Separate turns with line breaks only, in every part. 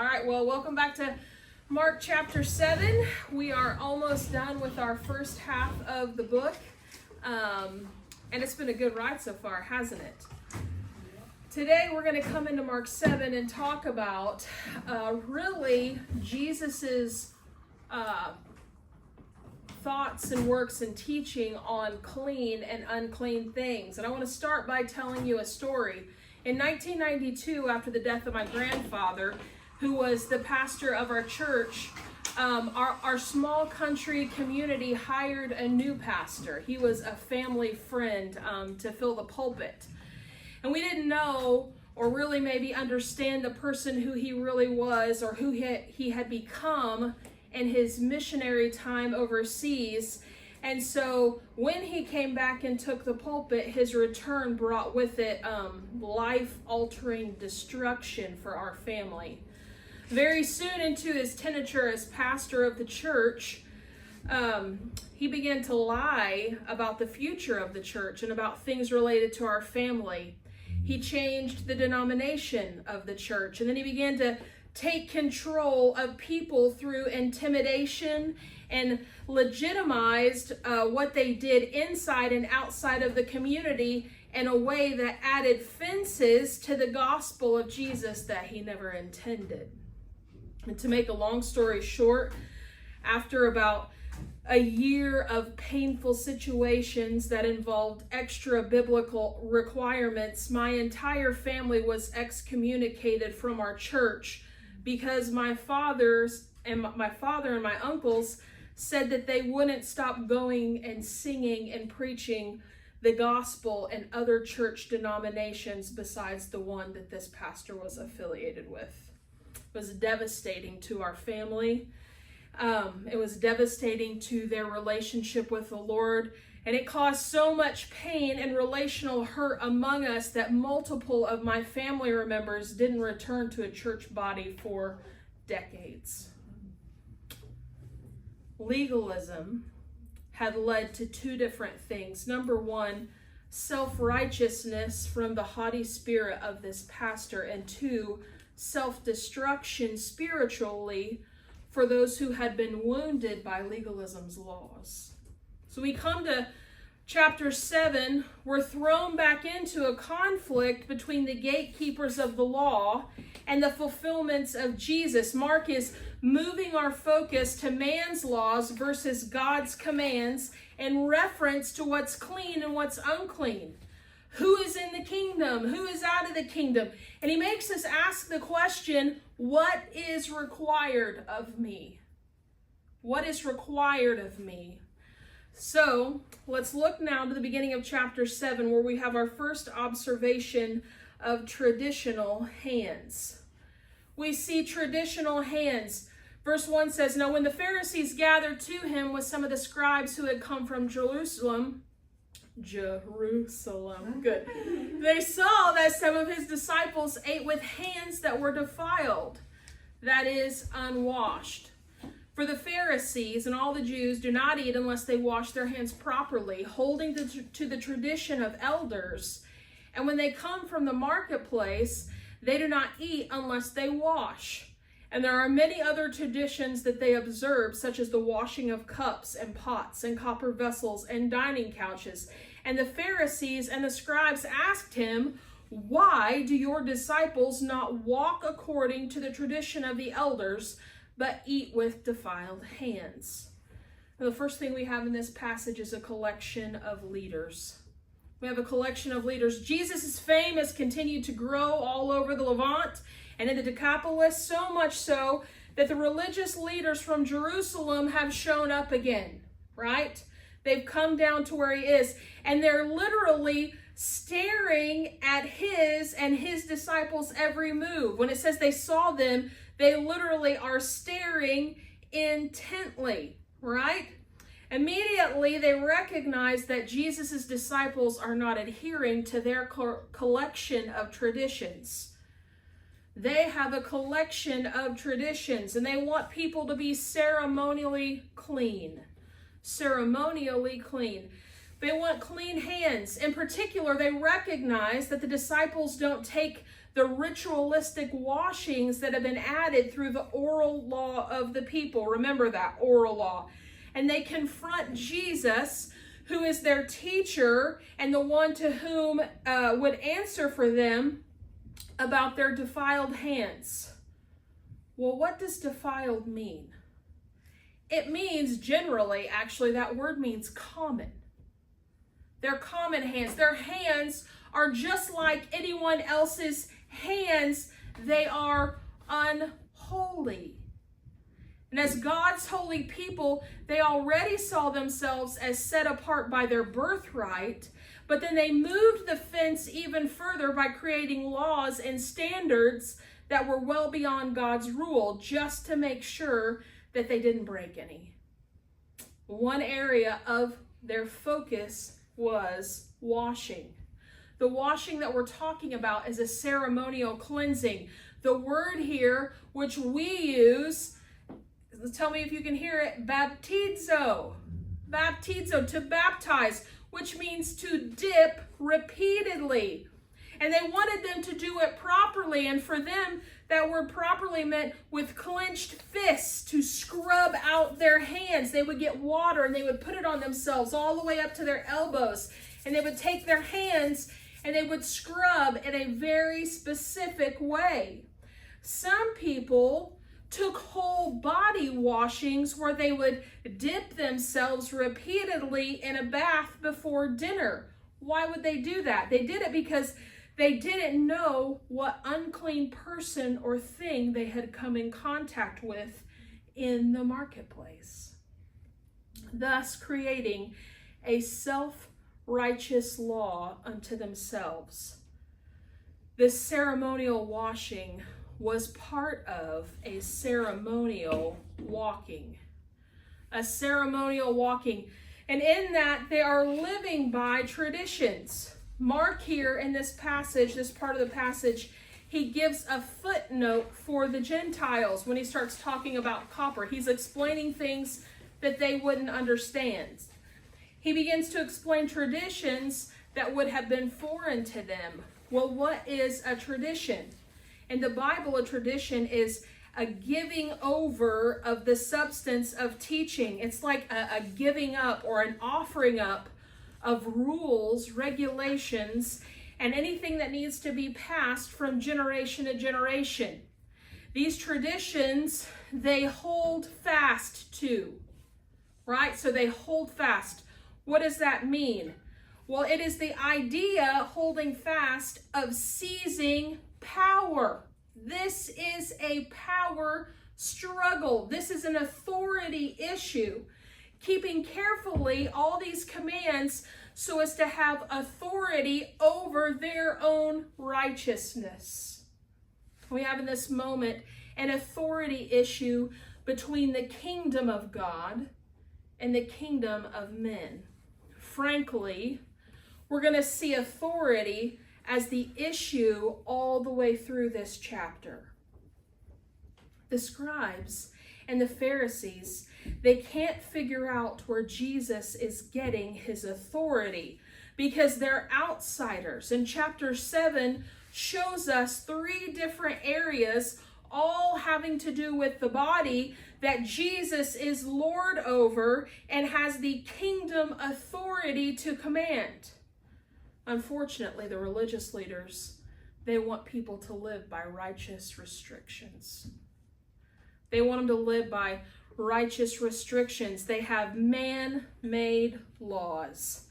All right, well, welcome back to Mark chapter 7. We are almost done with our first half of the book. And it's been a good ride so far, hasn't it? Today we're going to come into Mark 7 and talk about really Jesus's thoughts and works and teaching on clean and unclean things. And I want to start by telling you a story. In 1992, after the death of my grandfather, who was the pastor of our church, our small country community hired a new pastor. He was a family friend to fill the pulpit. And we didn't know or really maybe understand the person who he really was or who he had become in his missionary time overseas. And so when he came back and took the pulpit, his return brought with it life-altering destruction for our family. Very soon into his tenure as pastor of the church, he began to lie about the future of the church and about things related to our family. He changed the denomination of the church, and then he began to take control of people through intimidation and legitimized what they did inside and outside of the community in a way that added fences to the gospel of Jesus that he never intended. And to make a long story short, after about a year of painful situations that involved extra biblical requirements, my entire family was excommunicated from our church because my father and my uncles said that they wouldn't stop going and singing and preaching the gospel in other church denominations besides the one that this pastor was affiliated with. It was devastating to our family. It was devastating to their relationship with the Lord, and it caused so much pain and relational hurt among us that multiple of my family members didn't return to a church body for decades. Legalism had led to two different things. Number one, self-righteousness from the haughty spirit of this pastor, and two, self-destruction spiritually for those who had been wounded by legalism's laws. So we come to chapter 7, we're thrown back into a conflict between the gatekeepers of the law and the fulfillments of Jesus. Mark is moving our focus to man's laws versus God's commands in reference to what's clean and what's unclean. Who is in the kingdom? Who is out of the kingdom? And he makes us ask the question, what is required of me? What is required of me? So let's look now to the beginning of chapter 7, where we have our first observation of traditional hands. We see traditional hands. Verse 1 says, "Now when the Pharisees gathered to him with some of the scribes who had come from Jerusalem, good. They saw that some of his disciples ate with hands that were defiled, that is, unwashed. For the Pharisees and all the Jews do not eat unless they wash their hands properly, holding to the tradition of elders. And when they come from the marketplace, they do not eat unless they wash. And there are many other traditions that they observe, such as the washing of cups and pots and copper vessels and dining couches. And the Pharisees and the scribes asked him, 'Why do your disciples not walk according to the tradition of the elders, but eat with defiled hands?'" And the first thing we have in this passage is a collection of leaders. We have a collection of leaders. Jesus' fame has continued to grow all over the Levant and in the Decapolis, so much so that the religious leaders from Jerusalem have shown up again, right? They've come down to where he is, and they're literally staring at his and his disciples' every move. When it says they saw them, they literally are staring intently, right? Immediately, they recognize that Jesus' disciples are not adhering to their collection of traditions. They have a collection of traditions, and they want people to be ceremonially clean. Ceremonially clean. They want clean hands. In particular, they recognize that the disciples don't take the ritualistic washings that have been added through the oral law of the people. Remember that, oral law. And they confront Jesus, who is their teacher and the one to whom would answer for them about their defiled hands. Well, what does defiled mean? It means generally, actually, that word means common. They're common hands. Their hands are just like anyone else's hands. They are unholy. And as God's holy people, they already saw themselves as set apart by their birthright, but then they moved the fence even further by creating laws and standards that were well beyond God's rule, just to make sure that they didn't break any. One area of their focus was washing. The washing that we're talking about is a ceremonial cleansing. The word here, which we use, tell me if you can hear it, baptizo. Baptizo, to baptize, which means to dip repeatedly. And they wanted them to do it properly. And for them, that word properly meant with clenched fists to scrub out their hands. They would get water and they would put it on themselves all the way up to their elbows. And they would take their hands and they would scrub in a very specific way. Some people took whole body washings where they would dip themselves repeatedly in a bath before dinner. Why would they do that? They did it because they didn't know what unclean person or thing they had come in contact with in the marketplace, thus creating a self-righteous law unto themselves. This ceremonial washing was part of a ceremonial walking. A ceremonial walking. And in that, they are living by traditions. Mark here in this passage, this part of the passage, he gives a footnote for the Gentiles when he starts talking about copper. He's explaining things that they wouldn't understand. He begins to explain traditions that would have been foreign to them. Well, what is a tradition? In the Bible, a tradition is a giving over of the substance of teaching. It's like a giving up or an offering up of rules, regulations, and anything that needs to be passed from generation to generation. These traditions, they hold fast to, right? So they hold fast. What does that mean? Well, it is the idea, holding fast, of seizing power. This is a power struggle. This is an authority issue. Keeping carefully all these commands so as to have authority over their own righteousness. We have in this moment an authority issue between the kingdom of God and the kingdom of men. Frankly, we're going to see authority as the issue all the way through this chapter. The scribes and the Pharisees, they can't figure out where Jesus is getting his authority because they're outsiders. And chapter 7 shows us 3 different areas, all having to do with the body, that Jesus is Lord over and has the kingdom authority to command. Unfortunately, the religious leaders, they want people to live by righteous restrictions. They want them to live by righteous restrictions. They have man-made laws.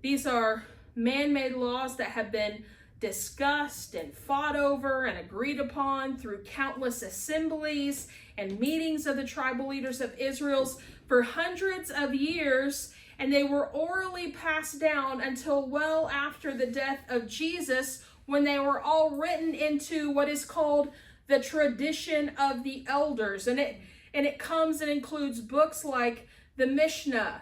These are man-made laws that have been discussed and fought over and agreed upon through countless assemblies and meetings of the tribal leaders of Israel for hundreds of years, and they were orally passed down until well after the death of Jesus, when they were all written into what is called the tradition of the elders. And it comes and includes books like the Mishnah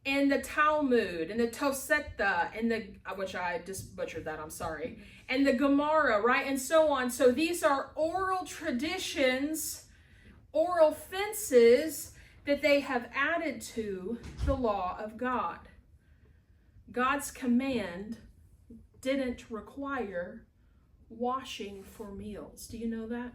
and the Talmud and the Tosefta and which I just butchered that, I'm sorry, and the Gemara, right, and so on. So these are oral traditions, oral fences that they have added to the law of God. God's command didn't require washing for meals. Do you know that?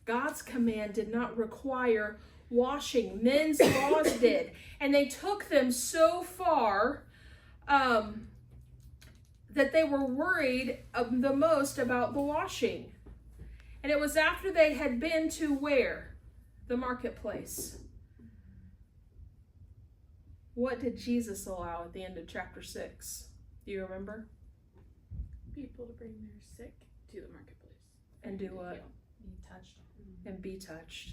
God's command did not require washing. Men's laws did. And they took them so far that they were worried the most about the washing. And it was after they had been to where? The marketplace. What did Jesus allow at the end of chapter 6? Do you remember?
People to bring their sick to the marketplace.
And do what?
Be touched.
And be touched.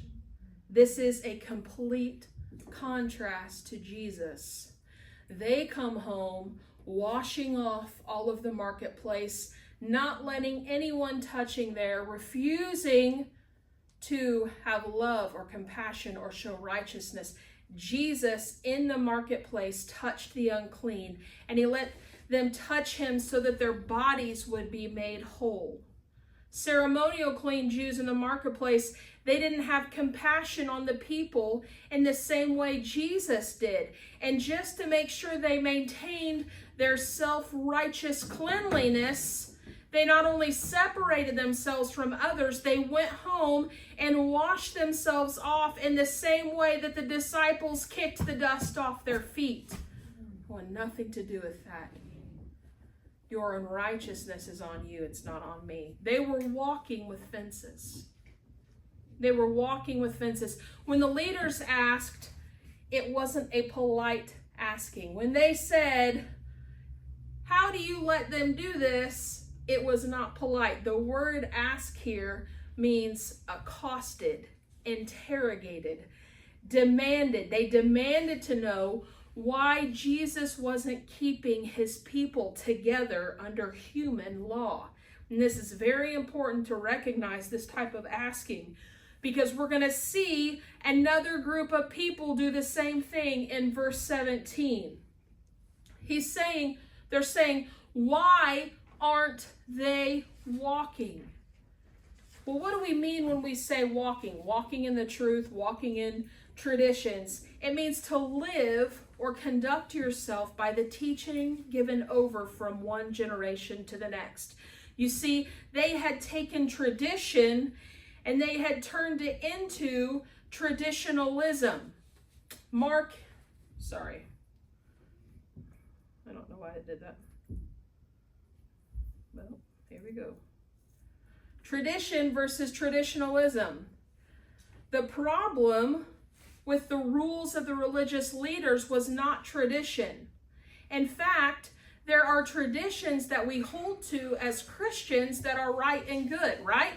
This is a complete contrast to Jesus. They come home washing off all of the marketplace, not letting anyone touching there, refusing to have love or compassion or show righteousness. Jesus in the marketplace touched the unclean, and he let them touch him so that their bodies would be made whole. Ceremonial clean Jews in the marketplace, they didn't have compassion on the people in the same way Jesus did. And just to make sure they maintained their self-righteous cleanliness, they not only separated themselves from others, they went home and washed themselves off in the same way that the disciples kicked the dust off their feet. It had nothing to do with that. Your unrighteousness is on you, it's not on me. They were walking with fences. They were walking with fences. When the leaders asked, it wasn't a polite asking. When they said, how do you let them do this? It was not polite. The word ask here means accosted, interrogated, demanded. They demanded to know why Jesus wasn't keeping his people together under human law. And this is very important to recognize this type of asking, because we're going to see another group of people do the same thing in verse 17. They're saying, why aren't they walking? Well, what do we mean when we say walking? Walking in the truth, walking in traditions. It means to live or conduct yourself by the teaching given over from one generation to the next. You see, they had taken tradition and they had turned it into traditionalism. I don't know why I did that. Well, here we go. Tradition versus traditionalism. The problem with the rules of the religious leaders was not tradition. In fact, there are traditions that we hold to as Christians that are right and good, right?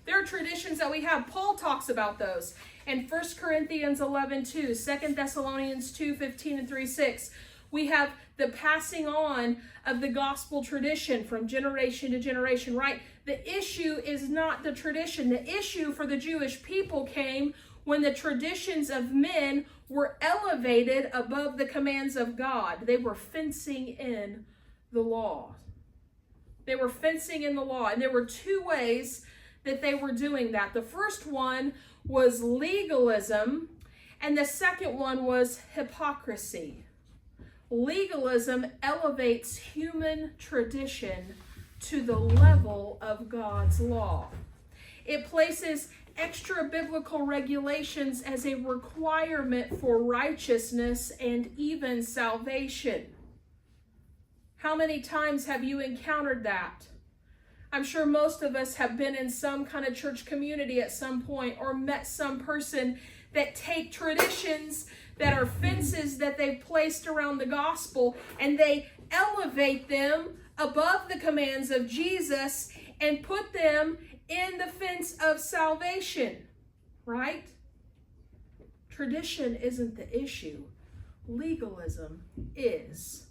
There are traditions that we have. Paul talks about those in 1 Corinthians 11:2, 2 Thessalonians 2:15 and 3:6. We have the passing on of the gospel tradition from generation to generation, right? The issue is not the tradition. The issue for the Jewish people came when the traditions of men were elevated above the commands of God. They were fencing in the law. They were fencing in the law. And there were two ways that they were doing that. The first one was legalism, and the second one was hypocrisy. Legalism elevates human tradition to the level of God's law. It places extra biblical regulations as a requirement for righteousness and even salvation. How many times have you encountered that? I'm sure most of us have been in some kind of church community at some point or met some person that take traditions that are fences that they've placed around the gospel and they elevate them above the commands of Jesus and put them in the fence of salvation, right? Tradition isn't the issue. Legalism is.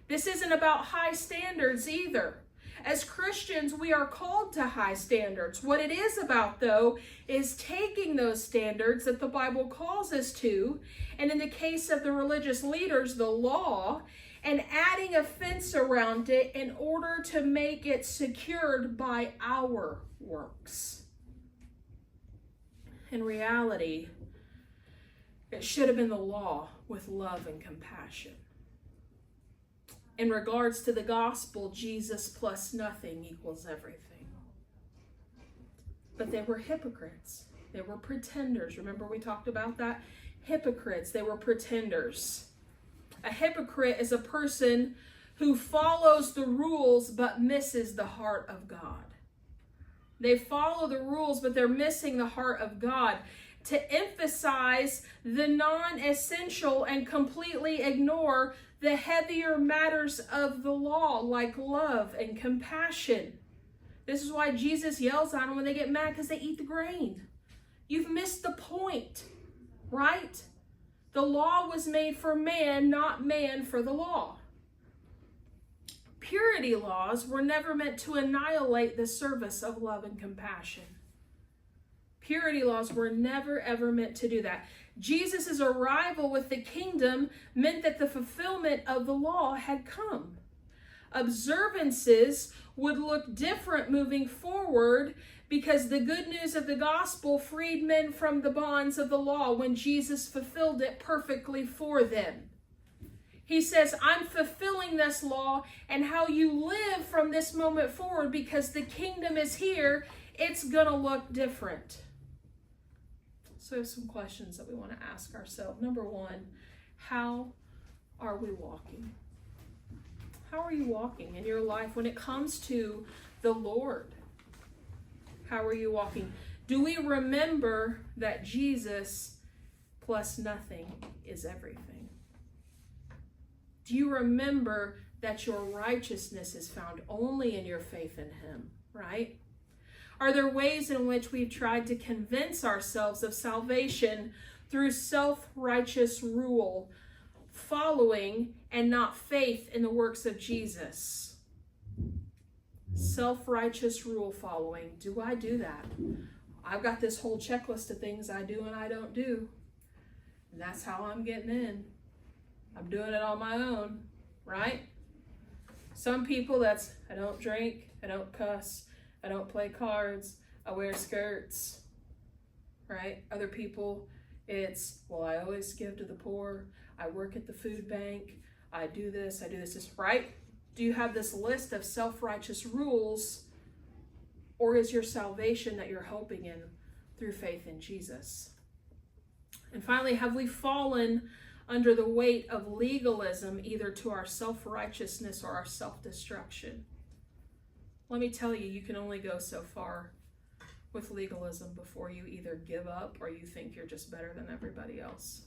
This isn't about high standards either. As Christians, we are called to high standards. What it is about, though, is taking those standards that the Bible calls us to, and in the case of the religious leaders, the law, and adding a fence around it in order to make it secured by our works. In reality, it should have been the law with love and compassion. In regards to the gospel, Jesus plus nothing equals everything. But they were hypocrites. They were pretenders. Remember we talked about that? Hypocrites. They were pretenders. A hypocrite is a person who follows the rules but misses the heart of God. They follow the rules, but they're missing the heart of God. To emphasize the non-essential and completely ignore the heavier matters of the law, like love and compassion. This is why Jesus yells at them when they get mad, because they eat the grain. You've missed the point, right? The law was made for man, not man for the law. Purity laws were never meant to annihilate the service of love and compassion. Purity laws were never ever meant to do that. Jesus' arrival with the kingdom meant that the fulfillment of the law had come. Observances would look different moving forward because the good news of the gospel freed men from the bonds of the law when Jesus fulfilled it perfectly for them. He says, I'm fulfilling this law, and how you live from this moment forward, because the kingdom is here, it's going to look different. So some questions that we want to ask ourselves. Number one, how are we walking? How are you walking in your life when it comes to the Lord? How are you walking? Do we remember that Jesus plus nothing is everything? Do you remember that your righteousness is found only in your faith in Him, right? Are there ways in which we've tried to convince ourselves of salvation through self-righteous rule, following and not faith in the works of Jesus? Self-righteous rule following. Do I do that? I've got this whole checklist of things I do and I don't do. And that's how I'm getting in. I'm doing it on my own, right? Some people, that's, I don't drink, I don't cuss, I don't play cards, I wear skirts, right? Other people, it's, well, I always give to the poor, I work at the food bank, I do this, right? Do you have this list of self-righteous rules, or is your salvation that you're hoping in through faith in Jesus? And finally, have we fallen under the weight of legalism, either to our self-righteousness or our self-destruction? Let me tell you, you can only go so far with legalism before you either give up or you think you're just better than everybody else.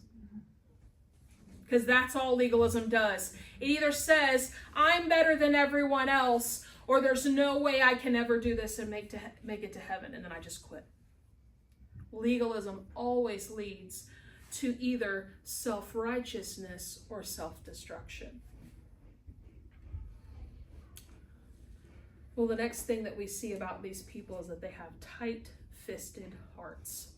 Because that's all legalism does. It either says, I'm better than everyone else, or there's no way I can ever do this and make it to heaven, and then I just quit. Legalism always leads to either self-righteousness or self-destruction. Well, the next thing that we see about these people is that they have tight-fisted hearts.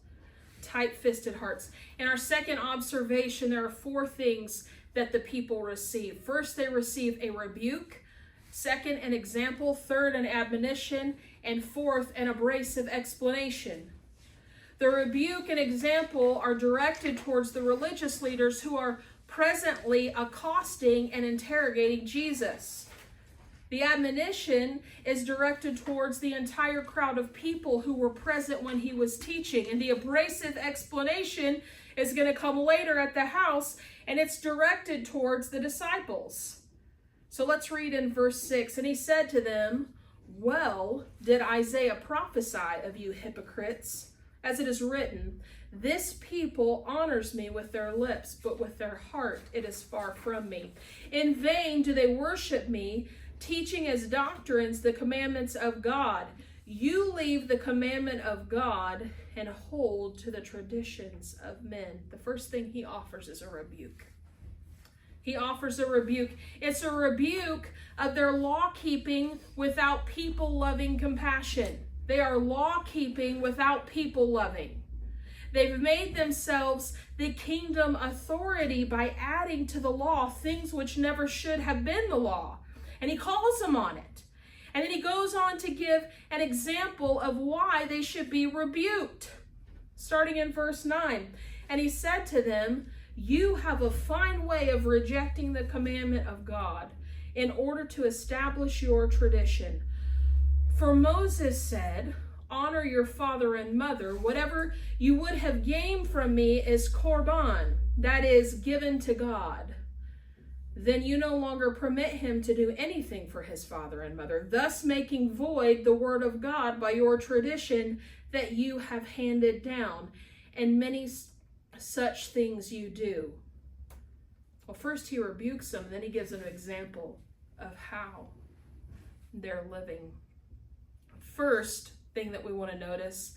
Tight-fisted hearts. In our second observation, there are four things that the people receive. First, they receive a rebuke. Second, an example. Third, an admonition. And fourth, an abrasive explanation. The rebuke and example are directed towards the religious leaders who are presently accosting and interrogating Jesus. The admonition is directed towards the entire crowd of people who were present when he was teaching. And the abrasive explanation is going to come later at the house, and it's directed towards the disciples. So let's read in verse 6. And he said to them, well, did Isaiah prophesy of you hypocrites? As it is written, this people honors me with their lips, but with their heart it is far from me. In vain do they worship me, teaching as doctrines the commandments of God. You leave the commandment of God and hold to the traditions of men. The first thing he offers is a rebuke. He offers a rebuke. It's a rebuke of their law-keeping without people-loving compassion. They are law-keeping without people-loving. They've made themselves the kingdom authority by adding to the law things which never should have been the law. And he calls them on it. And then he goes on to give an example of why they should be rebuked. Starting in verse 9. And he said to them, you have a fine way of rejecting the commandment of God. in order to establish your tradition. For Moses said, honor your father and mother. Whatever you would have gained from me is korban, that is, given to God. Then you no longer permit him to do anything for his father and mother, thus making void the word of God by your tradition that you have handed down. And many such things you do. Well, first he rebukes them, then he gives an example of how they're living. First thing that we want to notice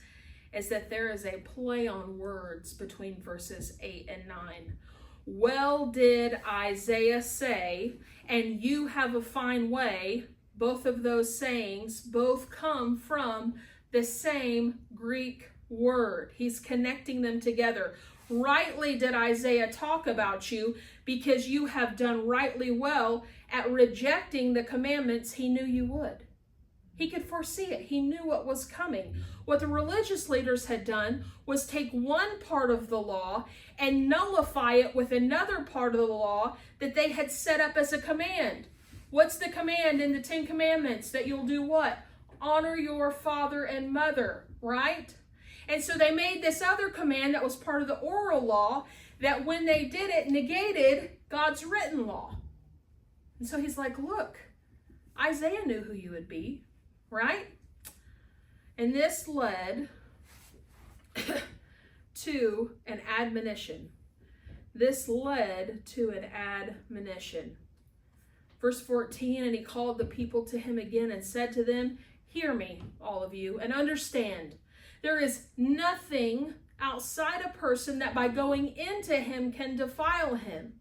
is that there is a play on words between verses 8 and 9. Well did Isaiah say, and you have a fine way. Both of those sayings both come from the same Greek word. He's connecting them together. Rightly did Isaiah talk about you, because you have done rightly well at rejecting the commandments he knew you would. He could foresee it. He knew what was coming. What the religious leaders had done was take one part of the law and nullify it with another part of the law that they had set up as a command. What's the command in the 10 Commandments? That you'll do what? Honor your father and mother, right? And so they made this other command that was part of the oral law that when they did it, negated God's written law. And so he's like, look, Isaiah knew who you would be, right? And this led to an admonition. This led to an admonition. Verse 14, and he called the people to him again and said to them, hear me, all of you, and understand. There is nothing outside a person that by going into him can defile him.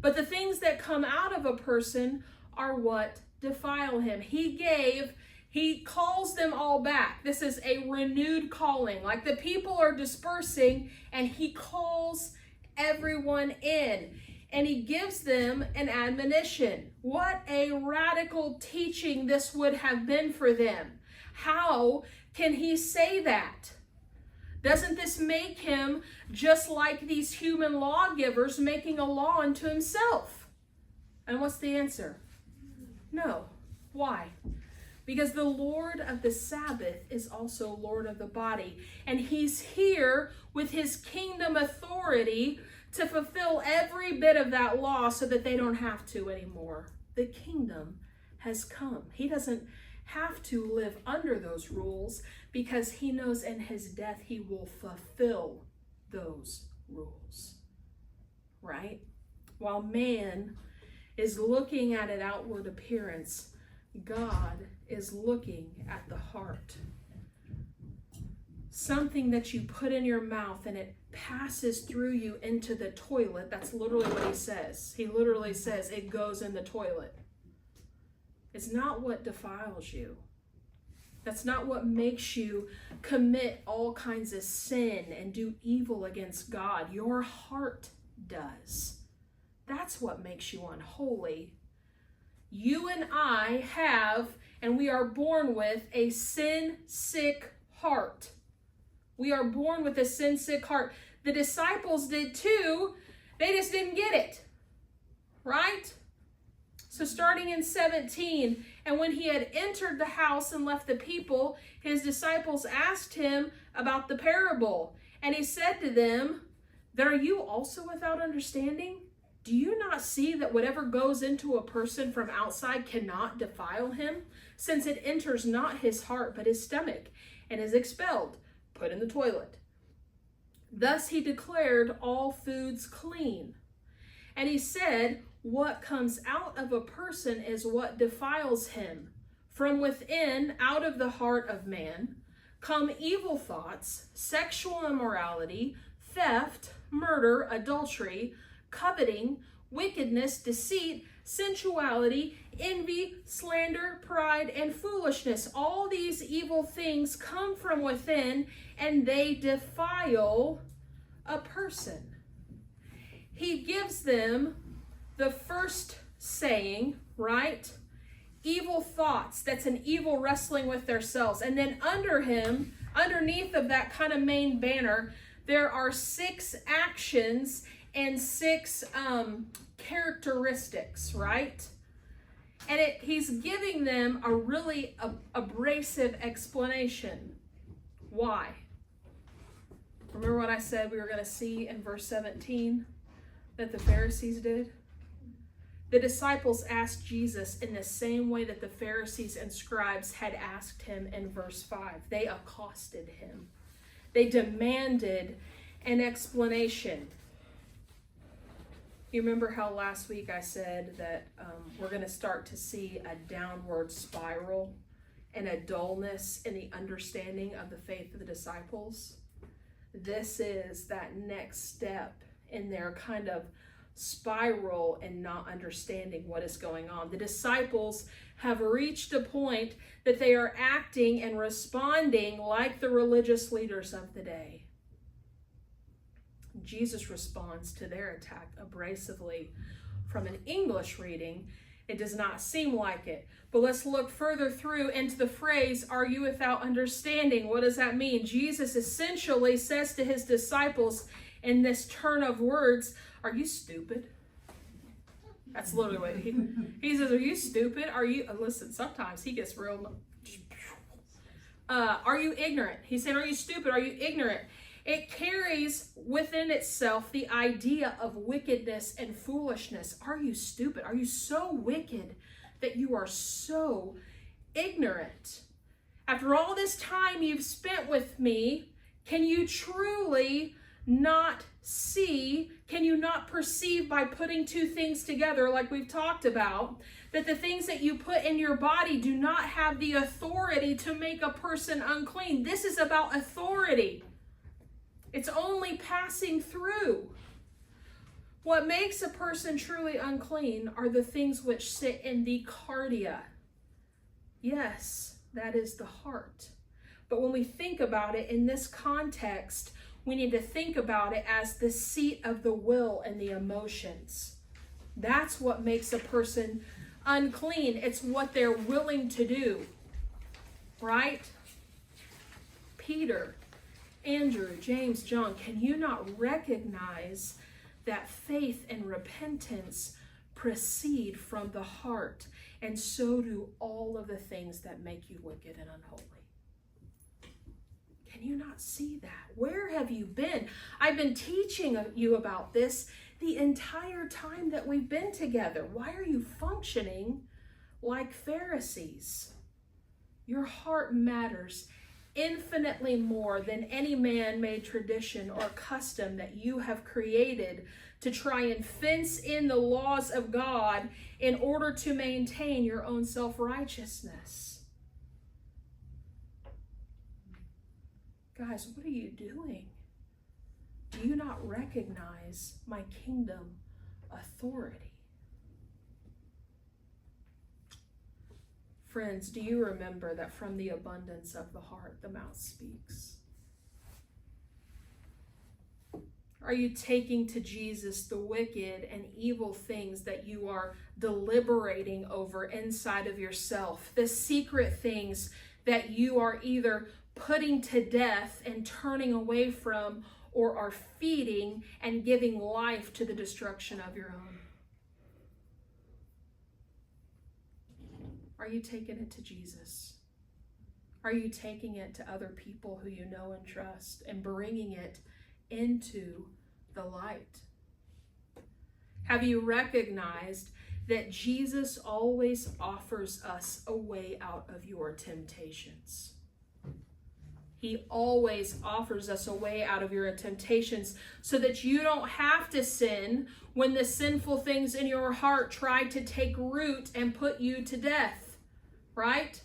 But the things that come out of a person are what defile him. He calls them all back. This is a renewed calling. Like the people are dispersing and he calls everyone in. And he gives them an admonition. What a radical teaching this would have been for them. How can he say that? Doesn't this make him just like these human lawgivers making a law unto himself? And what's the answer? No. Why? Because the Lord of the Sabbath is also Lord of the body. And he's here with his kingdom authority to fulfill every bit of that law so that they don't have to anymore. The kingdom has come. He doesn't have to live under those rules because he knows in his death he will fulfill those rules. Right? While man is looking at an outward appearance, God is looking at the heart. Something that you put in your mouth and it passes through you into the toilet. That's literally what he says. He literally says it goes in the toilet. It's not what defiles you. That's not what makes you commit all kinds of sin and do evil against God. Your heart does. That's what makes you unholy. You and I have, and we are born with, a sin-sick heart. We are born with a sin-sick heart. The disciples did too. They just didn't get it. Right? So starting in 17, and when he had entered the house and left the people, his disciples asked him about the parable. And he said to them, "Then are you also without understanding? Do you not see that whatever goes into a person from outside cannot defile him, since it enters not his heart but his stomach, and is expelled, put in the toilet? Thus he declared all foods clean. And he said, what comes out of a person is what defiles him. From within, out of the heart of man, come evil thoughts, sexual immorality, theft, murder, adultery, coveting, wickedness, deceit, sensuality, envy, slander, pride, and foolishness. All these evil things come from within, and they defile a person." He gives them the first saying, right? Evil thoughts. That's an evil wrestling with themselves. And then underneath of that kind of main banner, there are 6 actions and 6 characteristics, right? And he's giving them a really abrasive explanation. Why? Remember what I said we were going to see in verse 17 that the Pharisees did? The disciples asked Jesus in the same way that the Pharisees and scribes had asked him in verse 5. They accosted him. They demanded an explanation. You remember how last week I said that we're going to start to see a downward spiral and a dullness in the understanding of the faith of the disciples? This is that next step in their kind of spiral and not understanding what is going on. The disciples have reached a point that they are acting and responding like the religious leaders of the day. Jesus responds to their attack abrasively. From an English reading, it does not seem like it. But let's look further through into the phrase, "Are you without understanding?" What does that mean? Jesus essentially says to his disciples in this turn of words, "Are you stupid?" That's literally what he says. "Are you stupid? Are you," listen, sometimes he gets real, "Are you ignorant?" He said, "Are you stupid? Are you ignorant?" It carries within itself the idea of wickedness and foolishness. Are you stupid? Are you so wicked that you are so ignorant? After all this time you've spent with me, can you truly not see, can you not perceive by putting two things together like we've talked about, that the things that you put in your body do not have the authority to make a person unclean? This is about authority. It's only passing through. What makes a person truly unclean are the things which sit in the cardia. Yes, that is the heart. But when we think about it in this context, we need to think about it as the seat of the will and the emotions. That's what makes a person unclean. It's what they're willing to do, right? Peter, Andrew, James, John, can you not recognize that faith and repentance proceed from the heart, and so do all of the things that make you wicked and unholy? Can you not see that? Where have you been? I've been teaching you about this the entire time that we've been together. Why are you functioning like Pharisees? Your heart matters infinitely more than any man-made tradition or custom that you have created to try and fence in the laws of God in order to maintain your own self-righteousness. Guys, what are you doing? Do you not recognize my kingdom authority? Friends, do you remember that from the abundance of the heart, the mouth speaks? Are you taking to Jesus the wicked and evil things that you are deliberating over inside of yourself? The secret things that you are either putting to death and turning away from, or are feeding and giving life to the destruction of your own? Are you taking it to Jesus? Are you taking it to other people who you know and trust and bringing it into the light? Have you recognized that Jesus always offers us a way out of your temptations? He always offers us a way out of your temptations so that you don't have to sin when the sinful things in your heart try to take root and put you to death. Right?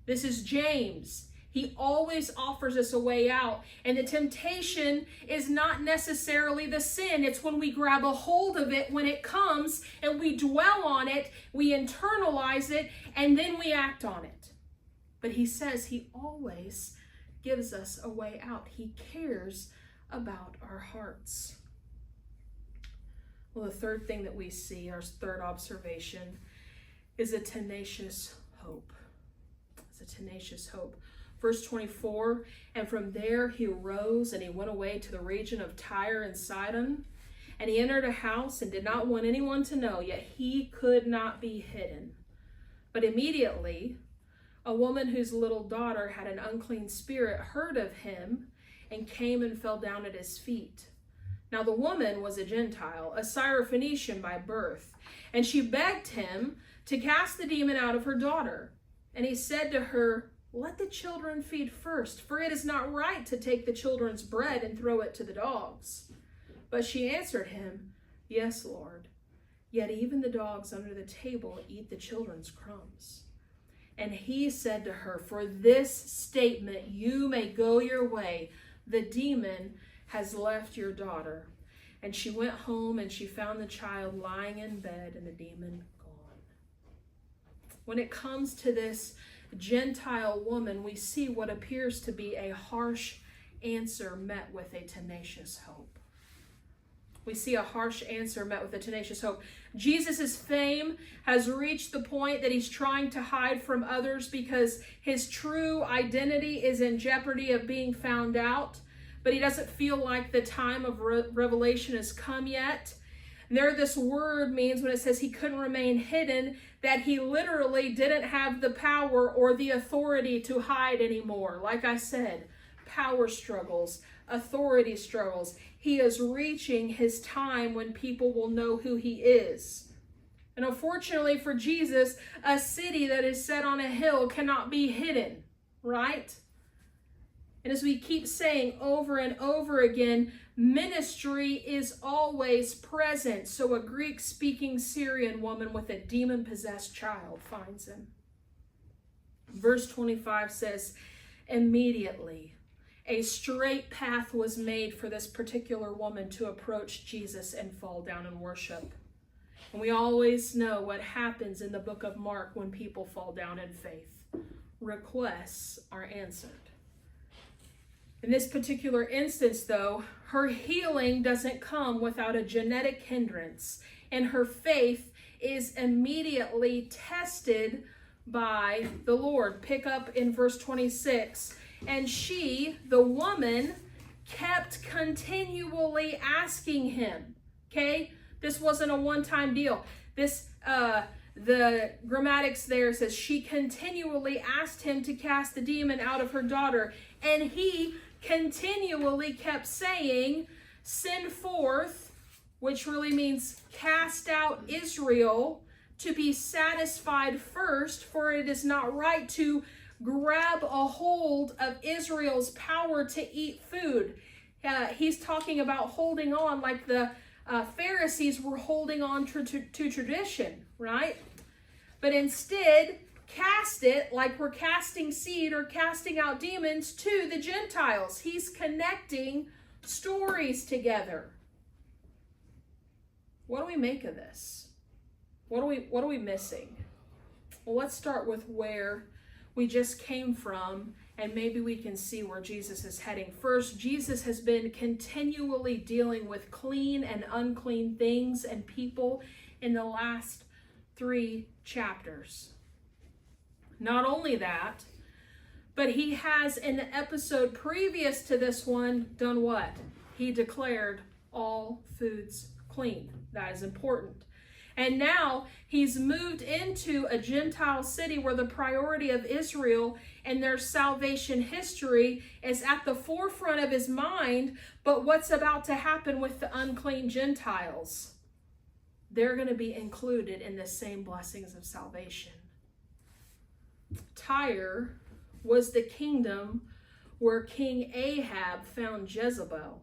This is James. He always offers us a way out. And the temptation is not necessarily the sin. It's when we grab a hold of it when it comes and we dwell on it, we internalize it, and then we act on it. But he says he always gives us a way out. He cares about our hearts. Well, the third thing that we see, our third observation, is a tenacious hope. It's a tenacious hope. Verse 24, and from there he arose and he went away to the region of Tyre and Sidon, and he entered a house and did not want anyone to know, yet he could not be hidden. But immediately, a woman whose little daughter had an unclean spirit heard of him and came and fell down at his feet. Now the woman was a Gentile, a Syrophoenician by birth, and she begged him to cast the demon out of her daughter. And he said to her, "Let the children feed first, for it is not right to take the children's bread and throw it to the dogs." But she answered him, "Yes, Lord, yet even the dogs under the table eat the children's crumbs." And he said to her, "For this statement you may go your way. The demon has left your daughter." And she went home and she found the child lying in bed and the demon gone. When it comes to this Gentile woman, we see what appears to be a harsh answer met with a tenacious hope. We see a harsh answer met with a tenacious hope. Jesus' fame has reached the point that he's trying to hide from others because his true identity is in jeopardy of being found out. But he doesn't feel like the time of revelation has come yet. And there, this word means when it says he couldn't remain hidden, that he literally didn't have the power or the authority to hide anymore. Like I said, power struggles, authority struggles. He is reaching his time when people will know who he is. And unfortunately for Jesus, a city that is set on a hill cannot be hidden, right? And as we keep saying over and over again, ministry is always present. So a Greek-speaking Syrian woman with a demon-possessed child finds him. Verse 25 says, immediately, a straight path was made for this particular woman to approach Jesus and fall down and worship. And we always know what happens in the book of Mark when people fall down in faith. Requests are answered. In this particular instance, though, her healing doesn't come without a genetic hindrance, and her faith is immediately tested by the Lord. Pick up in verse 26. And she, the woman, kept continually asking him. Okay? This wasn't a one-time deal. The grammatics there says she continually asked him to cast the demon out of her daughter. And he continually kept saying, "Send forth," which really means cast out Israel, "to be satisfied first, for it is not right to grab a hold of Israel's power to eat food." He's talking about holding on like the Pharisees were holding on to tradition, right? But instead, cast it like we're casting seed or casting out demons to the Gentiles. He's connecting stories together. What do we make of this? What are we missing? Well, let's start with where we just came from, and maybe we can see where Jesus is heading. First, Jesus has been continually dealing with clean and unclean things and people in the last 3 chapters. Not only that, but he has in the episode previous to this one done what? He declared all foods clean. That is important. And now he's moved into a Gentile city where the priority of Israel and their salvation history is at the forefront of his mind. But what's about to happen with the unclean Gentiles? They're going to be included in the same blessings of salvation. Tyre was the kingdom where King Ahab found Jezebel.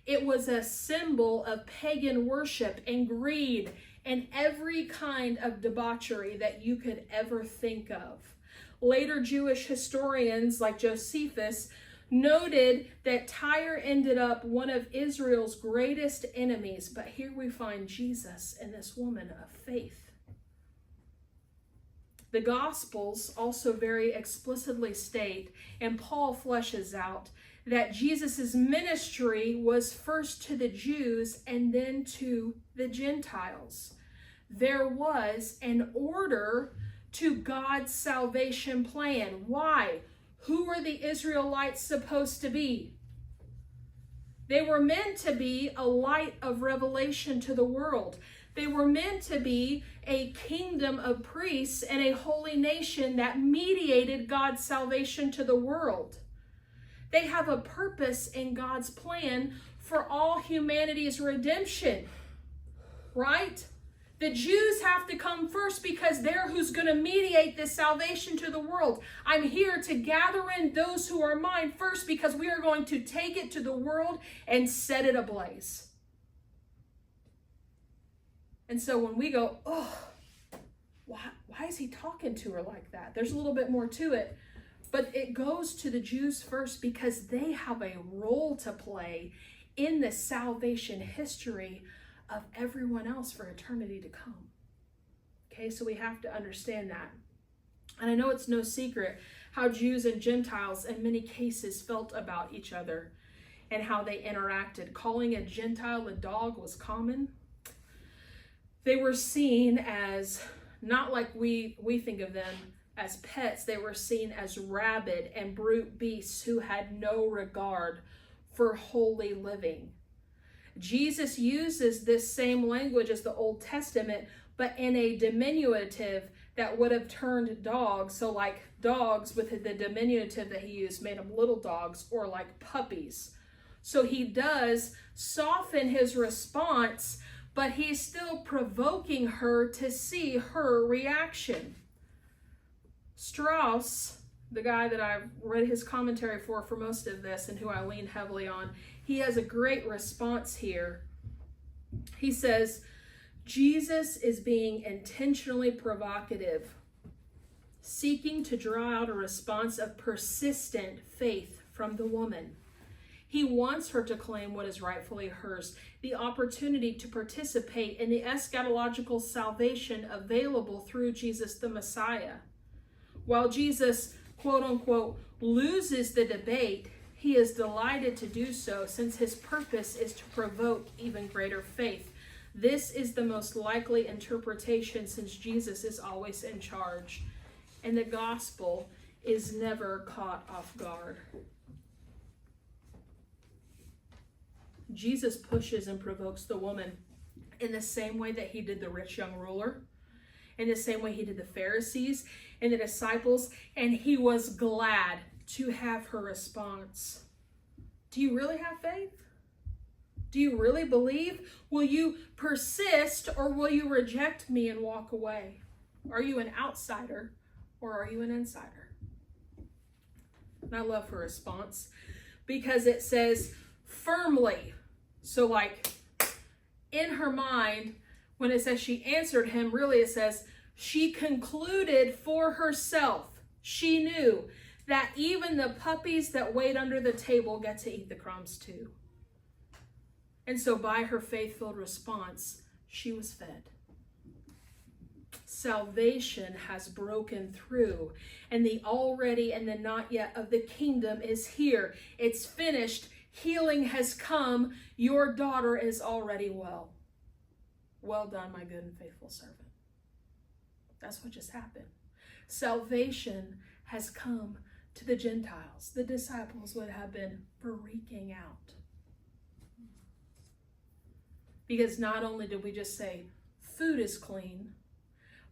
It was a symbol of pagan worship and greed and every kind of debauchery that you could ever think of. Later Jewish historians like Josephus noted that Tyre ended up one of Israel's greatest enemies, but here we find Jesus and this woman of faith. The Gospels also very explicitly state, and Paul fleshes out, that Jesus' ministry was first to the Jews and then to the Gentiles. There was an order to God's salvation plan. Why? Who were the Israelites supposed to be? They were meant to be a light of revelation to the world. They were meant to be a kingdom of priests and a holy nation that mediated God's salvation to the world. They have a purpose in God's plan for all humanity's redemption, right? The Jews have to come first because they're who's going to mediate this salvation to the world. I'm here to gather in those who are mine first because we are going to take it to the world and set it ablaze. And so when we go, oh, why is he talking to her like that? There's a little bit more to it. But it goes to the Jews first because they have a role to play in the salvation history of everyone else for eternity to come. Okay, so we have to understand that. And I know it's no secret how Jews and Gentiles in many cases felt about each other and how they interacted. Calling a Gentile a dog was common. They were seen as, not like we think of them as pets, they were seen as rabid and brute beasts who had no regard for holy living. Jesus uses this same language as the Old Testament, but in a diminutive that would have turned dogs. So like dogs, with the diminutive that he used, made them little dogs, or like puppies. So he does soften his response, but he's still provoking her to see her reaction. Strauss, the guy that I've read his commentary for most of this and who I lean heavily on, he has a great response here. He says, Jesus is being intentionally provocative, seeking to draw out a response of persistent faith from the woman. He wants her to claim what is rightfully hers, the opportunity to participate in the eschatological salvation available through Jesus the Messiah. While Jesus, quote unquote, loses the debate, he is delighted to do so since his purpose is to provoke even greater faith. This is the most likely interpretation since Jesus is always in charge and the gospel is never caught off guard. Jesus pushes and provokes the woman in the same way that he did the rich young ruler, in the same way he did the Pharisees and the disciples, and he was glad to have her response. Do you really have faith? Do you really believe? Will you persist, or will you reject me and walk away? Are you an outsider or are you an insider? And I love her response because it says firmly. So like in her mind, when it says she answered him, really it says she concluded for herself. She knew that even the puppies that wait under the table get to eat the crumbs too. And so by her faith-filled response, she was fed. Salvation has broken through, and the already and the not yet of the kingdom is here. It's finished. Healing has come. Your daughter is already well. Well done, my good and faithful servant. That's what just happened. Salvation has come to the Gentiles. The disciples would have been freaking out. Because not only did we just say food is clean,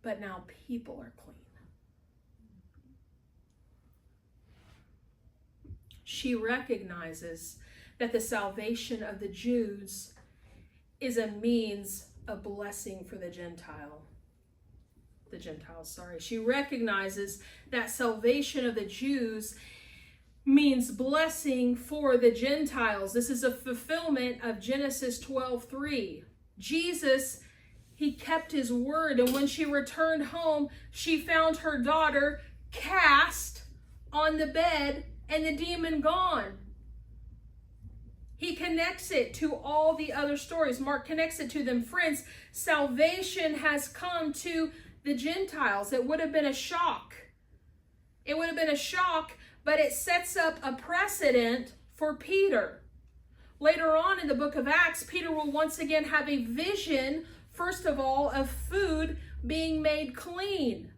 but now people are clean. She recognizes that the salvation of the Jews is a means of blessing for the Gentiles. She recognizes that salvation of the Jews means blessing for the Gentiles. This is a fulfillment of Genesis 12:3. Jesus, he kept his word, and when she returned home, she found her daughter cast on the bed and the demon gone. He connects it to all the other stories. Mark connects it to them. Friends, salvation has come to the Gentiles. It would have been a shock. It would have been a shock, but it sets up a precedent for Peter. Later on in the book of Acts, Peter will once again have a vision, first of all, of food being made clean.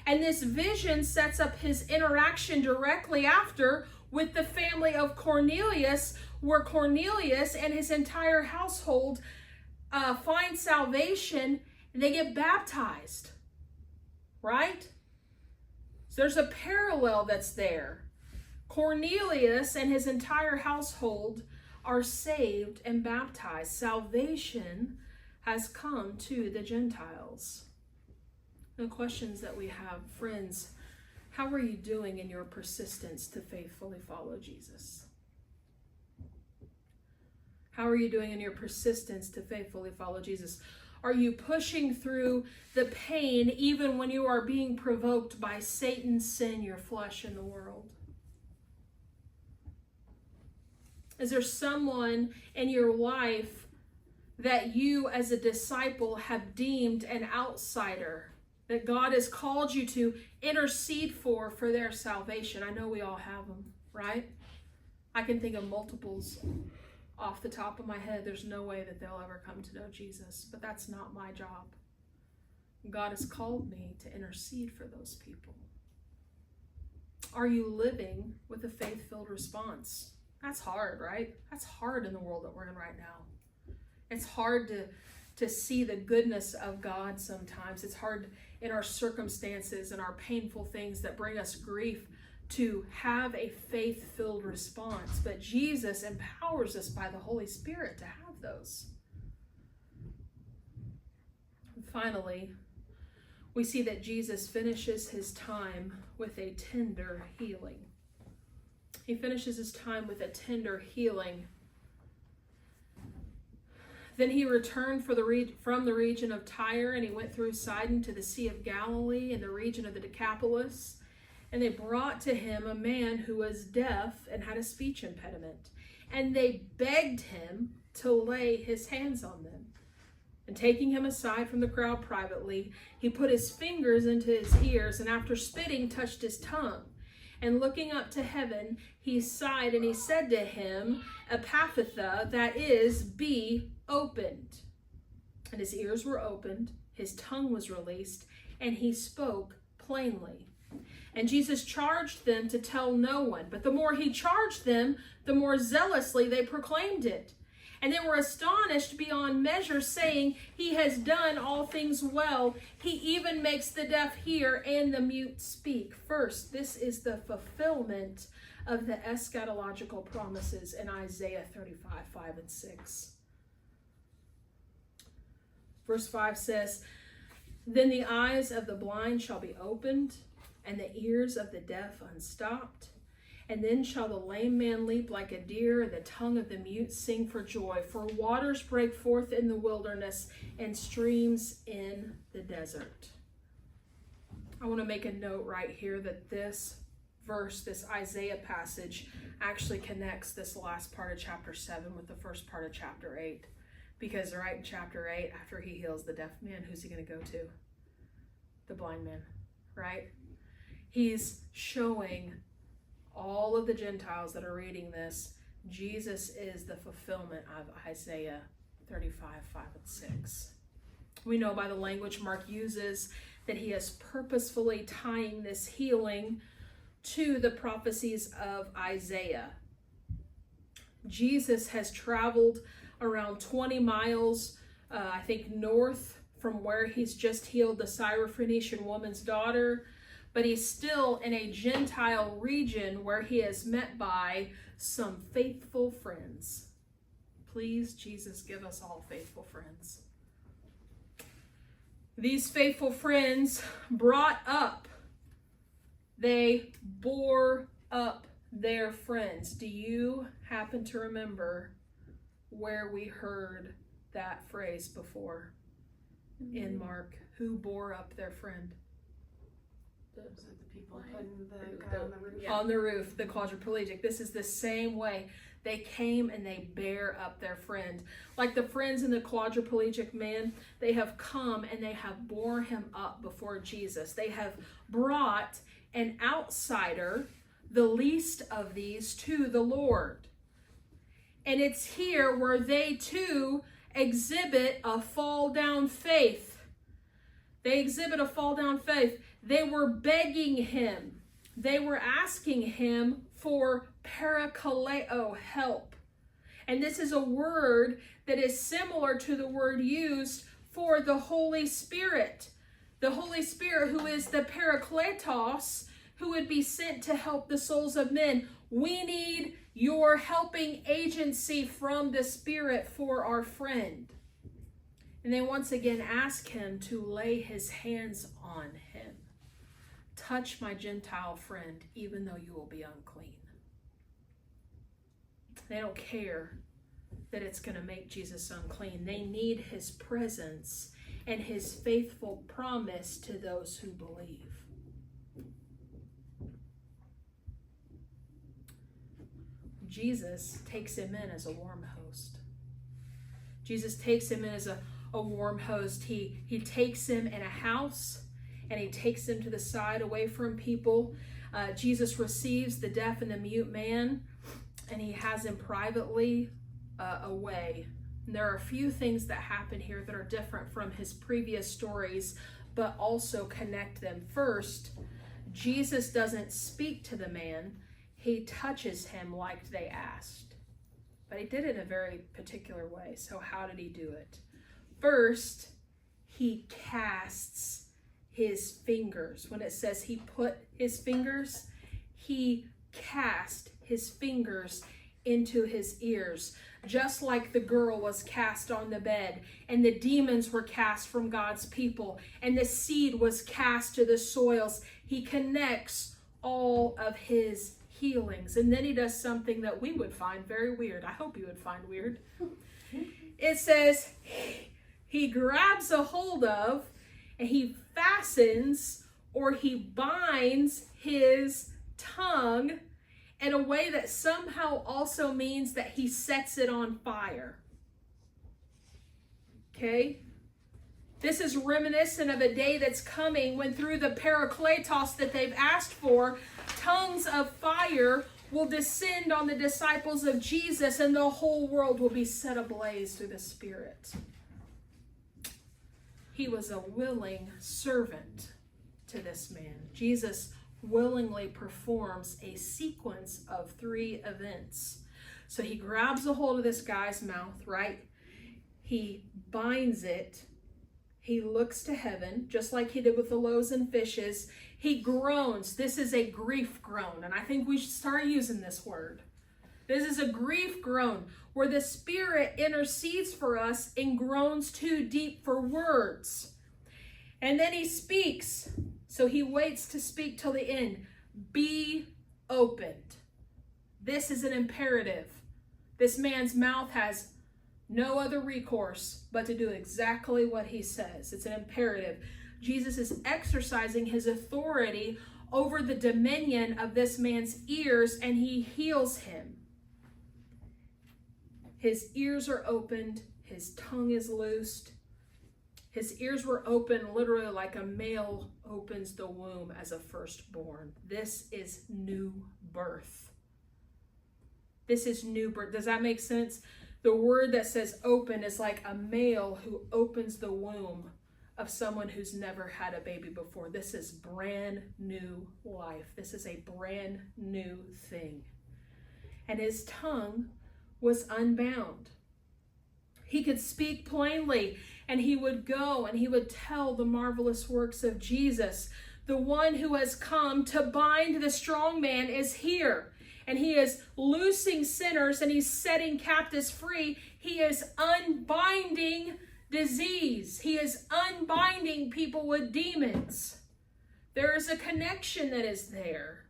And this vision sets up his interaction directly after with the family of Cornelius, where Cornelius and his entire household find salvation and they get baptized, right? So there's a parallel that's there. Cornelius and his entire household are saved and baptized. Salvation has come to the Gentiles. The questions that we have, friends, how are you doing in your persistence to faithfully follow Jesus? How are you doing in your persistence to faithfully follow Jesus? Are you pushing through the pain even when you are being provoked by Satan's sin, your flesh, and the world? Is there someone in your life that you as a disciple have deemed an outsider, that God has called you to intercede for their salvation? I know we all have them, right? I can think of multiples off the top of my head. There's no way that they'll ever come to know Jesus, but that's not my job. God has called me to intercede for those people. Are you living with a faith-filled response? That's hard, right? That's hard in the world that we're in right now. It's hard to see the goodness of God sometimes. It's hard in our circumstances and our painful things that bring us grief to have a faith-filled response. But Jesus empowers us by the Holy Spirit to have those. And finally, we see that Jesus finishes his time with a tender healing. He finishes his time with a tender healing. Then he returned from the region of Tyre, and he went through Sidon to the Sea of Galilee in the region of the Decapolis. And they brought to him a man who was deaf and had a speech impediment. And they begged him to lay his hands on them. And taking him aside from the crowd privately, he put his fingers into his ears, and after spitting, touched his tongue. And looking up to heaven, he sighed, and he said to him, Epaphatha, that is, be opened. And his ears were opened, his tongue was released, and he spoke plainly. And Jesus charged them to tell no one. But the more he charged them, the more zealously they proclaimed it. And they were astonished beyond measure, saying, He has done all things well. He even makes the deaf hear and the mute speak. First, this is the fulfillment of the eschatological promises in Isaiah 35, 5 and 6. Verse 5 says, Then the eyes of the blind shall be opened, and the ears of the deaf unstopped. And then shall the lame man leap like a deer, and the tongue of the mute sing for joy. For waters break forth in the wilderness, and streams in the desert. I want to make a note right here that this verse, this Isaiah passage, actually connects this last part of chapter 7 with the first part of chapter 8. Because right in chapter 8, after he heals the deaf man, who's he going to go to? The blind man, right? He's showing all of the Gentiles that are reading this, Jesus is the fulfillment of Isaiah 35, 5 and 6. We know by the language Mark uses that he is purposefully tying this healing to the prophecies of Isaiah. Jesus has traveled around 20 miles, I think north from where he's just healed the Syrophoenician woman's daughter. But he's still in a Gentile region where he is met by some faithful friends. Please, Jesus, give us all faithful friends. These faithful friends they bore up their friends. Do you happen to remember where we heard that phrase before in Mark? Who bore up their friend?
The people putting the guy on the roof.
On the roof, the quadriplegic. This is the same way. They came and they bear up their friend. Like the friends in the quadriplegic man, they have come and they have bore him up before Jesus. They have brought an outsider, the least of these, to the Lord. And it's here where they too exhibit a fall down faith. They exhibit a fall down faith. They were begging him. They were asking him for parakaleo, help. And this is a word that is similar to the word used for the Holy Spirit. The Holy Spirit, who is the Parakletos, who would be sent to help the souls of men. We need your helping agency from the Spirit for our friend. And they once again ask him to lay his hands on him. Touch my Gentile friend, even though you will be unclean. They don't care that it's going to make Jesus unclean. They need his presence and his faithful promise to those who believe. Jesus takes him in as a warm host. Jesus takes him in as a warm host. He takes him in a house, and he takes him to the side away from people. Jesus receives the deaf and the mute man, and he has him privately away. And there are a few things that happen here that are different from his previous stories, but also connect them. First, Jesus doesn't speak to the man. He touches him like they asked. But he did it in a very particular way. So how did he do it? First, he casts his fingers. When it says he put his fingers, he cast his fingers into his ears, just like the girl was cast on the bed, and the demons were cast from God's people, and the seed was cast to the soils. He connects all of his healings. And then he does something that we would find very weird. I hope you would find weird. It says he grabs a hold of, and he fastens or he binds his tongue in a way that somehow also means that he sets it on fire. Okay? This is reminiscent of a day that's coming when through the Parakletos that they've asked for, tongues of fire will descend on the disciples of Jesus, and the whole world will be set ablaze through the Spirit. He was a willing servant to this man. Jesus willingly performs a sequence of 3 events. So he grabs a hold of this guy's mouth, right? He binds it. He looks to heaven, just like he did with the loaves and fishes. He groans. This is a grief groan, and I think we should start using this word. This is a grief groan where the Spirit intercedes for us and groans too deep for words. And then he speaks. So he waits to speak till the end. Be opened. This is an imperative. This man's mouth has no other recourse but to do exactly what he says. It's an imperative. Jesus is exercising his authority over the dominion of this man's ears, and he heals him. His ears are opened. His tongue is loosed. His ears were open literally like a male opens the womb as a firstborn. This is new birth. This is new birth. Does that make sense? The word that says open is like a male who opens the womb of someone who's never had a baby before. This is brand new life. This is a brand new thing. And his tongue was unbound. He could speak plainly, and he would go and he would tell the marvelous works of Jesus. The one who has come to bind the strong man is here, and he is loosing sinners, and he's setting captives free. He is unbinding disease. He is unbinding people with demons. There is a connection that is there.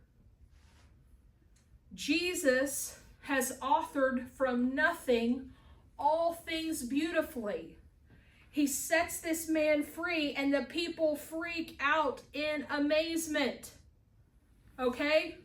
Jesus has authored from nothing all things beautifully. He sets this man free, and the people freak out in amazement. Okay?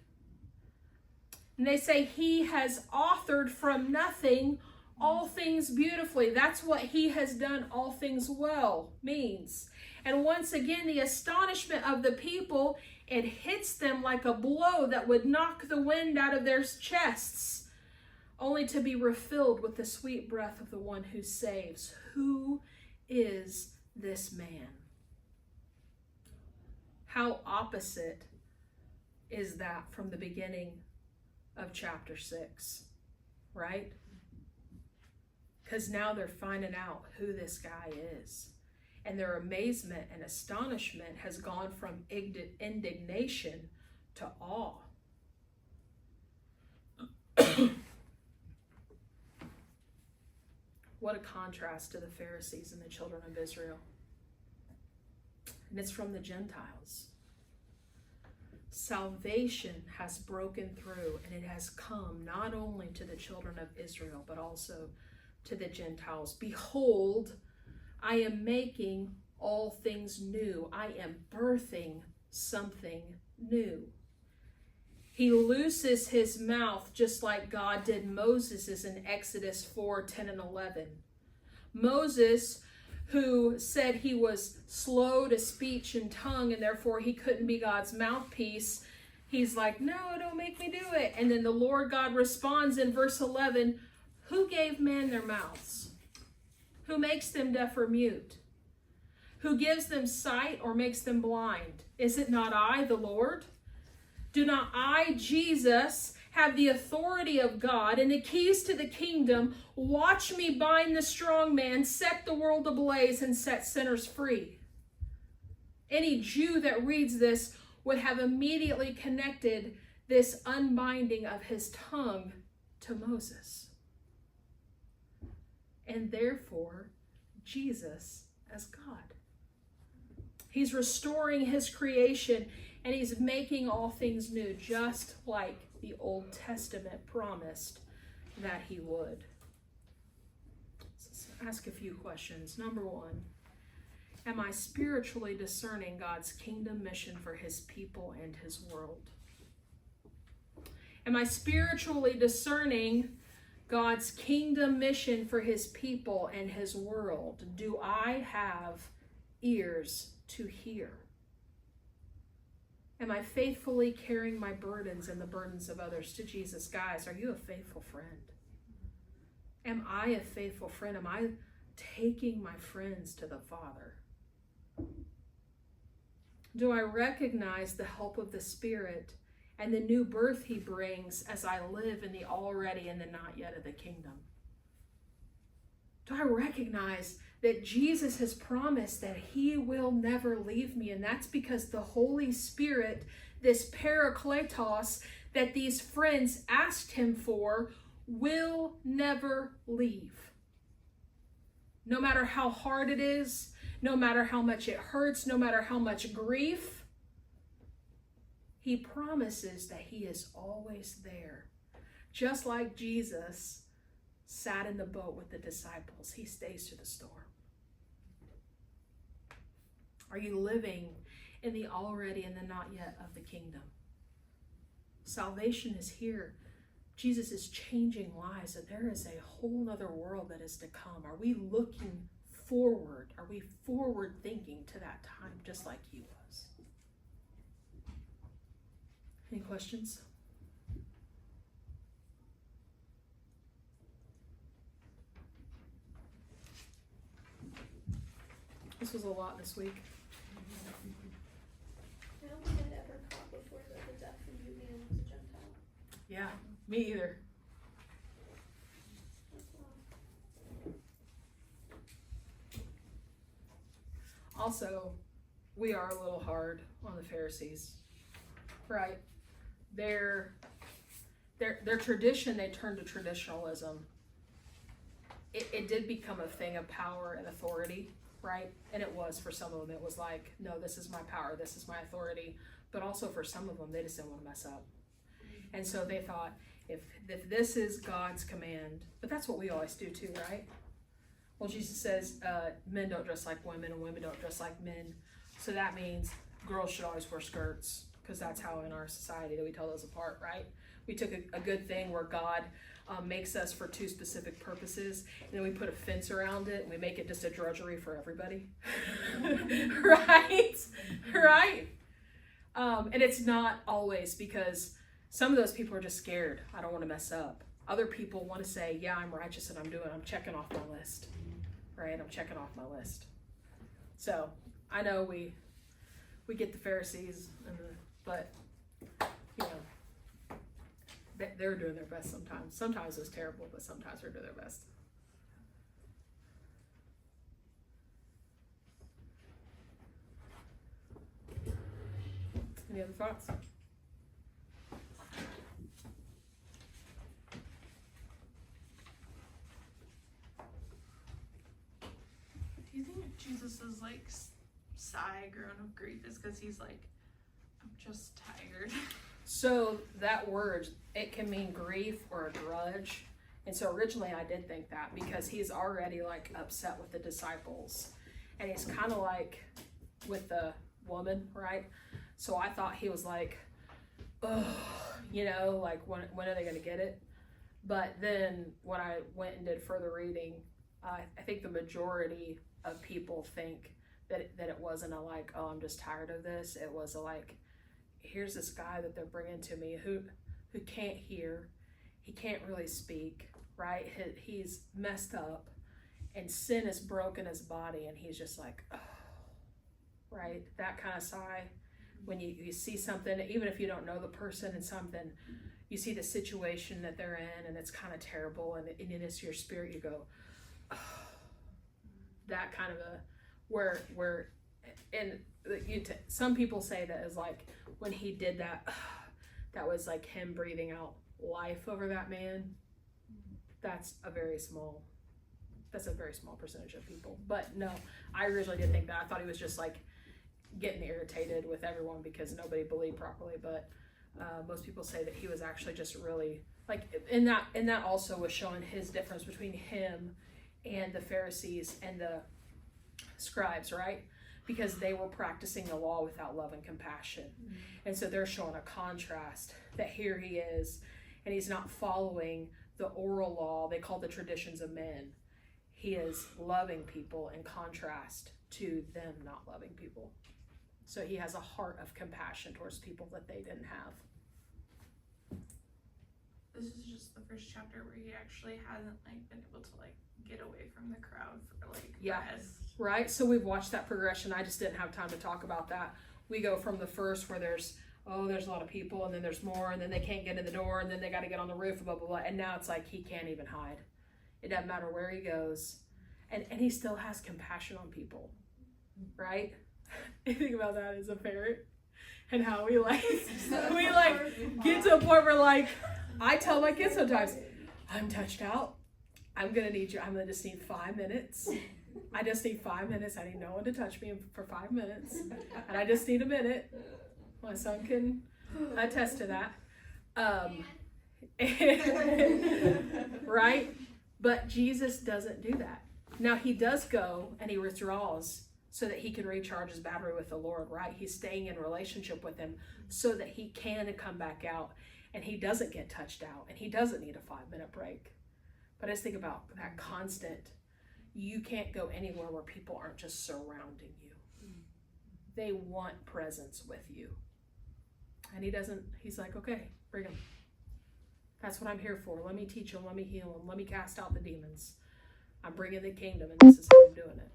And they say he has authored from nothing all things beautifully. That's what he has done all things well means. And once again, the astonishment of the people, it hits them like a blow that would knock the wind out of their chests, only to be refilled with the sweet breath of the one who saves. Who is this man? How opposite is that from the beginning of chapter 6, right? because now they're finding out who this guy is. And their amazement and astonishment has gone from indignation to awe. What a contrast to the Pharisees and the children of Israel. And it's from the Gentiles. Salvation has broken through, and it has come not only to the children of Israel, but also to the Gentiles. Behold, I am making all things new. I am birthing something new. He looses his mouth just like God did Moses' in Exodus 4:10 and 11. Moses, who said he was slow to speech and tongue and therefore he couldn't be God's mouthpiece, he's like, no, don't make me do it. And then the Lord God responds in verse 11, who gave man their mouths? Who makes them deaf or mute? Who gives them sight or makes them blind? Is it not I, the Lord? Do not I, Jesus, have the authority of God and the keys to the kingdom? Watch me bind the strong man, set the world ablaze, and set sinners free. Any Jew that reads this would have immediately connected this unbinding of his tongue to Moses. And therefore, Jesus as God. He's restoring his creation, and he's making all things new, just like the Old Testament promised that he would. Let's ask a few questions. Number one, am I spiritually discerning God's kingdom mission for his people and his world? Am I spiritually discerning God's kingdom mission for his people and his world? Do I have ears to hear? Am I faithfully carrying my burdens and the burdens of others to Jesus? Guys, are you a faithful friend? Am I a faithful friend? Am I taking my friends to the Father? Do I recognize the help of the Spirit and the new birth he brings as I live in the already and the not yet of the kingdom? Do I recognize that Jesus has promised that he will never leave me? And that's because the Holy Spirit, this Parakletos that these friends asked him for, will never leave. No matter how hard it is, no matter how much it hurts, no matter how much grief, he promises that he is always there. Just like Jesus sat in the boat with the disciples, he stays to the storm. Are you living in the already and the not yet of the kingdom? Salvation is here. Jesus is changing lives, and there is a whole other world that is to come. Are we looking forward? Are we forward thinking to that time just like he was? Any questions? This was a lot this week.
I don't think I'd ever caught before that the deaf and mute man was a Gentile.
Yeah, me either.
That's wild.
Also, we are a little hard on the Pharisees, right? Their tradition, they turned to traditionalism. It did become a thing of power and authority, right? And it was for some of them. It was like, no, this is my power, this is my authority. But also for some of them, they just didn't want to mess up. And so they thought, if this is God's command, but that's what we always do too, right? Well, Jesus says men don't dress like women and women don't dress like men. So that means girls should always wear skirts, because that's how in our society that we tell those apart, right? We took a good thing where God makes us for two specific purposes, and then we put a fence around it and we make it just a drudgery for everybody. Right? Right? And it's not always, because some of those people are just scared. I don't want to mess up. Other people want to say, yeah, I'm righteous and I'm checking off my list. Right? I'm checking off my list. So I know we get the Pharisees, but you know, they're doing their best sometimes. Sometimes it's terrible, but sometimes they're doing their best. Any other thoughts?
Do you think Jesus' like sigh, groan of grief is because he's like, I'm just tired?
So that word, it can mean grief or a grudge. And so originally I did think that because he's already like upset with the disciples. And he's kind of like with the woman, right? So I thought he was like, oh, you know, like when are they going to get it? But then when I went and did further reading, I think the majority of people think that it wasn't a like, oh, I'm just tired of this. It was a like, here's this guy that they're bringing to me who can't hear. He can't really speak, right? He's messed up and sin has broken his body and he's just like, oh, right? That kind of sigh. When you see something, even if you don't know the person and something, you see the situation that they're in and it's kind of terrible and in your spirit you go, oh, that kind of a, where and some people say that is like when he did that, that was like him breathing out life over that man. That's a very small percentage of people. But no, I originally did think that. I thought he was just like getting irritated with everyone because nobody believed properly. But most people say that he was actually just really like, and that also was showing his difference between him and the Pharisees and the scribes, right? Because they were practicing the law without love and compassion. And so they're showing a contrast that here he is and he's not following the oral law they call the traditions of men. He is loving people in contrast to them not loving people. So he has a heart of compassion towards people that they didn't have.
This is just the first chapter where he actually hasn't like been able to like get away from the crowd for like rest.
Right? So we've watched that progression. I just didn't have time to talk about that. We go from the first where there's a lot of people and then there's more and then they can't get in the door and then they got to get on the roof, blah, blah, blah. And now it's like he can't even hide. It doesn't matter where he goes. And he still has compassion on people, right? You think about that as a parent and how we get to a point where like, I tell my kids sometimes, I'm touched out. I'm going to just need 5 minutes. I just need 5 minutes. I need no one to touch me for 5 minutes. And I just need a minute. My son can attest to that. Right? But Jesus doesn't do that. Now he does go and he withdraws so that he can recharge his battery with the Lord, right? He's staying in relationship with him so that he can come back out and he doesn't get touched out and he doesn't need a 5-minute break. But I just think about that constant, you can't go anywhere where people aren't just surrounding you. They want presence with you. And he's like, okay, bring them. That's what I'm here for. Let me teach them, let me heal them, let me cast out the demons. I'm bringing the kingdom and this is how I'm doing it.